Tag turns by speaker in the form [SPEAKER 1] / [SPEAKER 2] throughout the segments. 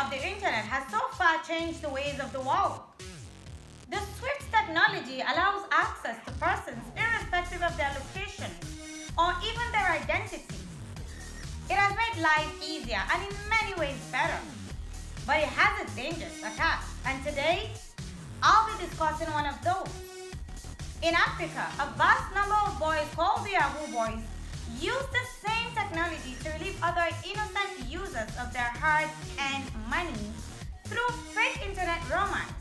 [SPEAKER 1] of the internet has so far changed the ways of the world. The swift technology allows access to persons irrespective of their location or even their identity. It has made life easier and in many ways better, but it has its dangers attached, and today I'll be discussing one of those. In Africa, a vast number of boys called the Yahoo boys use the same technology to relieve other innocent users of their hard-earned money through fake internet romance,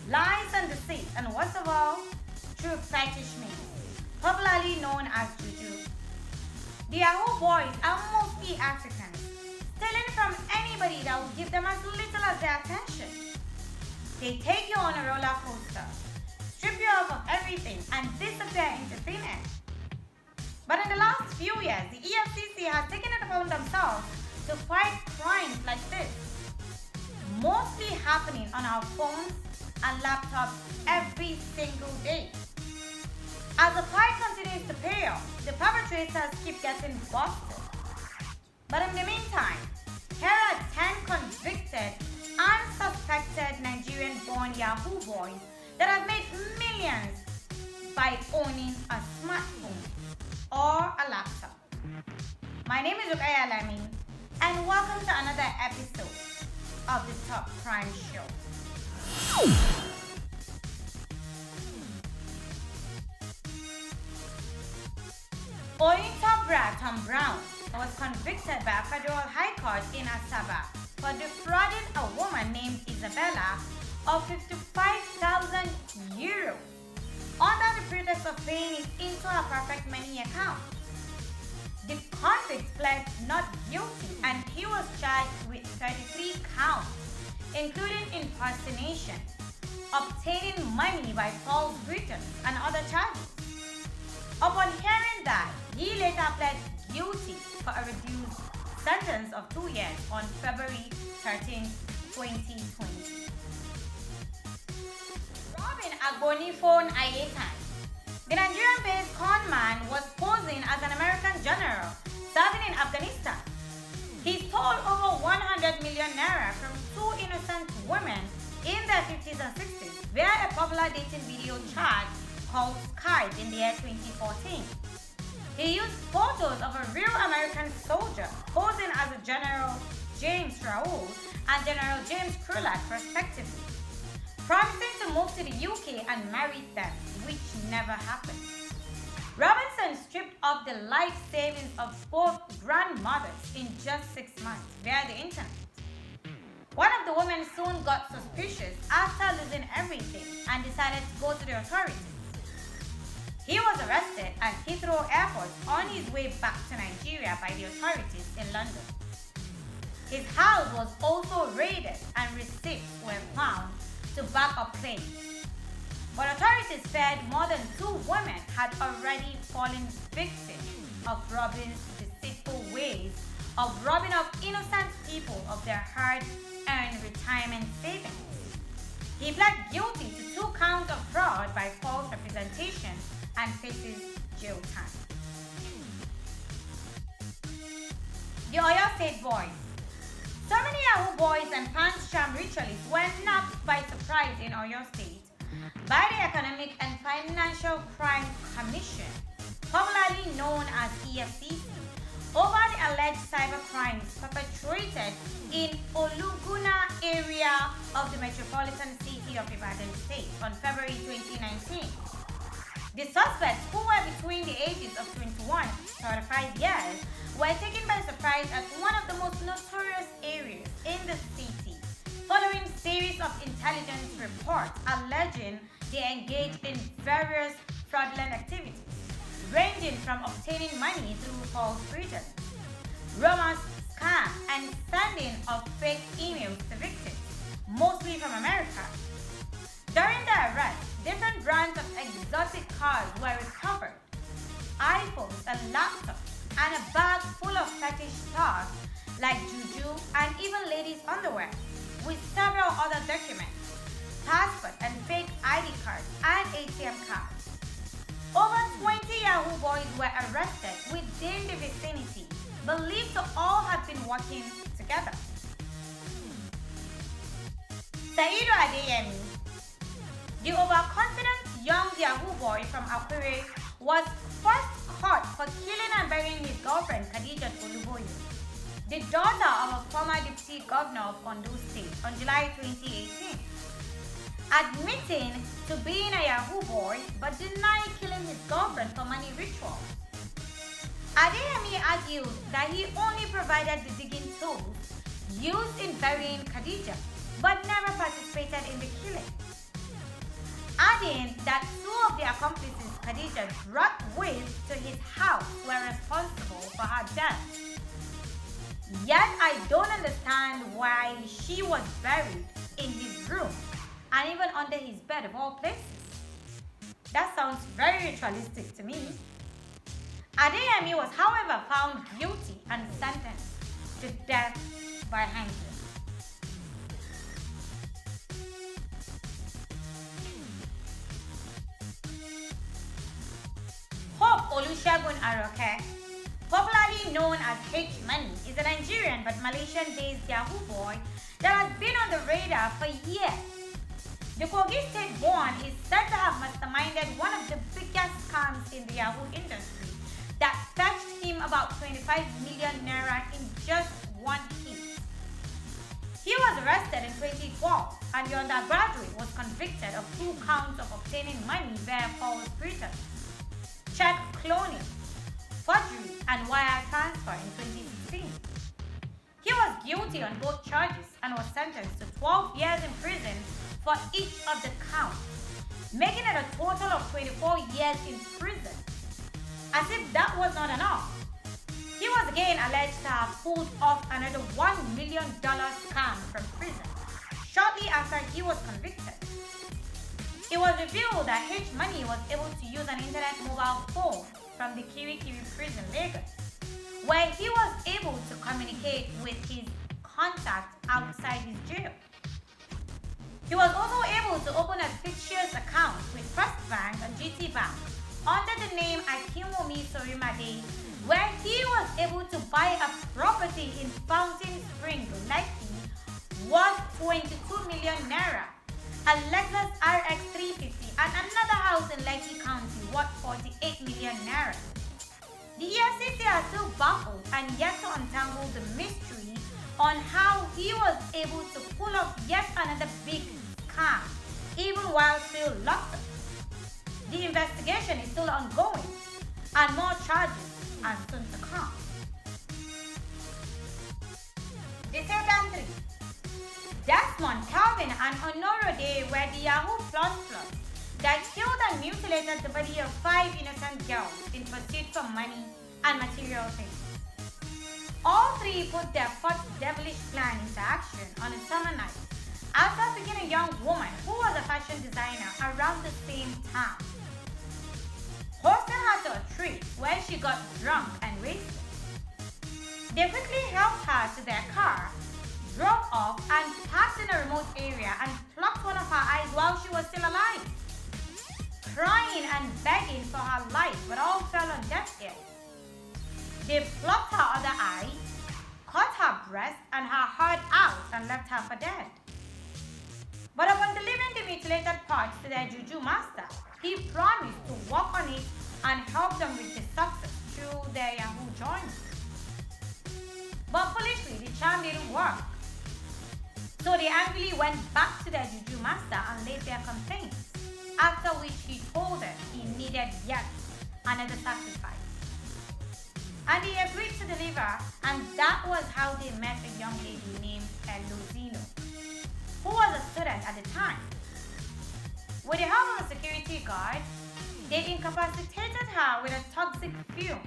[SPEAKER 1] lies and deceit, and worst of all, through fetish means, popularly known as juju. The Yahoo boys are mostly Africans, stealing from anybody that will give them as little as their attention. They take you on a roller coaster, strip you off of everything, and disappear into thin air. But in the last few years, the EFCC has taken it upon themselves to fight crimes like this, mostly happening on our phones and laptops every single day. As the fight continues to pay off, the perpetrators keep getting busted. But in the meantime, here are 10 convicted, unsuspected Nigerian-born Yahoo boys that have made millions by owning a smartphone or a laptop. My name is Rukaya Lamin, and welcome to another episode of the Top Crime Show. Oyintola Tom Brown was convicted by a federal high court in Asaba for defrauding a woman named Isabella of 55,000 euros under the pretext of paying it into her perfect money account. The convict pled not guilty and he was charged with 33 counts, including impersonation, obtaining money by false returns, and other charges. Upon hearing that, he later pled guilty for a reduced sentence of 2 years on February 13, 2020. Robin Agbonifon Ayetan, the Nigerian-based conman, was posing as an American general serving in Afghanistan. He stole over 100 million naira from two innocent women in their 50s and 60s via a popular dating video chat called Skype in the year 2014. He used photos of a real American soldier posing as a General James Raoul and General James Krulak respectively, promising to move to the UK and marry them, which never happened. Robinson stripped off the life savings of both grandmothers in just 6 months via the internet. One of the women soon got suspicious after losing everything and decided to go to the authorities. He was arrested at Heathrow Airport on his way back to Nigeria by the authorities in London. His house was also raided and receipts were found to back up claims. But authorities said more than 2 women had already fallen victim of Robin's deceitful ways of robbing up innocent people of their hard-earned retirement savings. He pled guilty to 2 counts of fraud by false representation and faces jail time. The Oyo State boys. So many Yahoo boys and pants charm ritualists were nabbed by surprise in Oyo State by the Economic and Financial Crime Commission, popularly known as EFCC, over the alleged cyber crimes perpetrated in Oluguna area of the metropolitan city of Ibadan State on February 2019. The suspects, who were between the ages of 21 to 35 years, were taken by surprise at one of the most notorious areas in the city, following a series of intelligence reports alleging they engaged in various fraudulent activities, ranging from obtaining money through false pretense, romance scams, and sending of fake emails to victims, mostly from America. During the arrest, different brands of exotic cars were recovered, iPhones and laptops, and a bag full of fetish stuff like juju and even ladies' underwear, with several other documents, passports and fake ID cards and ATM cards. Over 20 Yahoo boys were arrested within the vicinity, believed to all have been working together. Saidu Adeyemi, the overconfident young Yahoo boy from Akure, was first caught for killing and burying his girlfriend Khadija Oluboye, the daughter of a former deputy governor of Ondo State, on July 2018. Admitting to being a Yahoo boy but denying killing his girlfriend for money rituals. Adeyemi argued that he only provided the digging tools used in burying Khadija, but never participated in the killing. Adding that two of the accomplices Khadija brought with to his house were responsible for her death. Yet I don't understand why she was buried in his room and even under his bed of all places. That sounds very ritualistic to me. Adeyemi was, however, found guilty and sentenced to death by hanging. Hope Olusegun Aroke, popularly known as H Money, is a Nigerian but Malaysian-based Yahoo boy that has been on the radar for years. The Kogi State born is said to have masterminded one of the biggest scams in the Yahoo industry that fetched him about 25 million naira in just one hit. He was arrested in 2012 and the undergraduate was convicted of 2 counts of obtaining money via false pretense, check cloning, forgery, and wire transfer in 2016. He was guilty on both charges and was sentenced to 12 years in prison for each of the counts, making it a total of 24 years in prison. As if that was not enough, he was again alleged to have pulled off another $1 million scam from prison shortly after he was convicted. It was revealed that H Money was able to use an internet mobile phone from the Kirikiri prison, Lagos, where he was able to communicate with his contacts outside his jail. He was also able to open a fictitious account with First Bank and GT Bank under the name Akinwumi Sorimade, where he was able to buy a property in Fountain Spring, Lekki, worth 22 million naira, a Lexus RX 350, and another house in Lekki County worth 48 million naira. The EFCC are still baffled and yet to untangle the mystery on how he was able to pull off yet another big scam, even while still locked up. The investigation is still ongoing, and more charges are soon to come. Descendant 3. Desmond, Calvin, and Honorode were the Yahoo Plus that killed and mutilated the body of 5 innocent girls in pursuit for money and material things. All 3 put their first devilish plan into action on a summer night after picking a young woman who was a fashion designer around the same time, hosting her to a tree where she got drunk and wasted. They quickly helped her to their car, drove off, and parked in a remote area and plucked one of her eyes while she was still alive, crying and begging for her life, but all fell on deaf ears. They plucked her other eye, cut her breast and her heart out, and left her for dead. But upon delivering the mutilated parts to their juju master, he promised to work on it and help them with the success through their Yahoo journey. But foolishly, the charm didn't work. So they angrily went back to their juju master and laid their complaints, after which he told them he needed yet another sacrifice. And he agreed to deliver, and that was how they met a young lady named Elozino, who was a student at the time. With the help of a security guard, they incapacitated her with a toxic fume,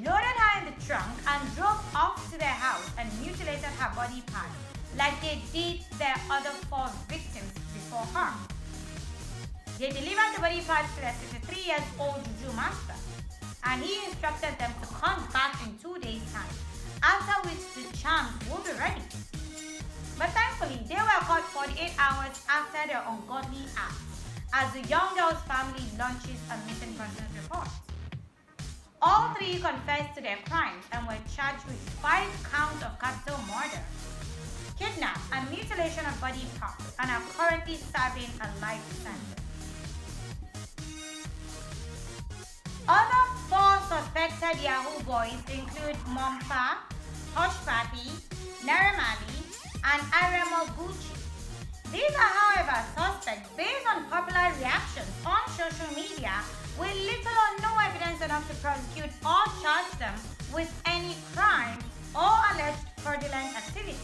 [SPEAKER 1] loaded her in the trunk, and drove off to their house and mutilated her body parts like they did their other 4 victims before her. They delivered the body parts to their 63-year-old juju master, and he instructed them to come back in 2 days' time, after which the charms will be ready. But thankfully, they were caught 48 hours after their ungodly act, as the young girl's family launches a missing persons report. All 3 confessed to their crimes and were charged with 5 counts of capital murder. kidnap, and mutilation of body parts and are currently serving a life sentence. Other four suspected Yahoo boys include Momfa, Hush Papi, Naramali, and Aremo Gucci. These are, however, suspects based on popular reactions on social media with little or no evidence enough to prosecute or charge them with any crime or alleged fraudulent activity.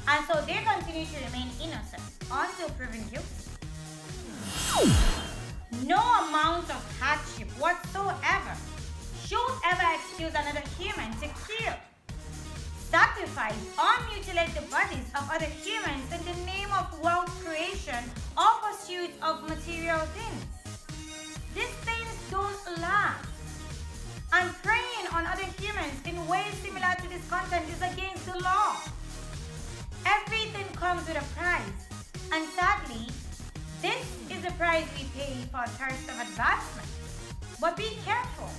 [SPEAKER 1] And so they continue to remain innocent until proven guilty. No amount of hardship whatsoever should ever excuse another human to kill, sacrifice, or mutilate the bodies of other humans in the name of wealth creation or pursuit of material things. These things don't last. And preying on other humans in ways similar to this content is against the law. Everything comes with a price, and sadly, this is the price we pay for a thirst of advancement. But be careful.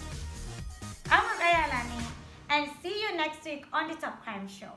[SPEAKER 1] I'm Rukaya Alani, and see you next week on the Top Crime Show.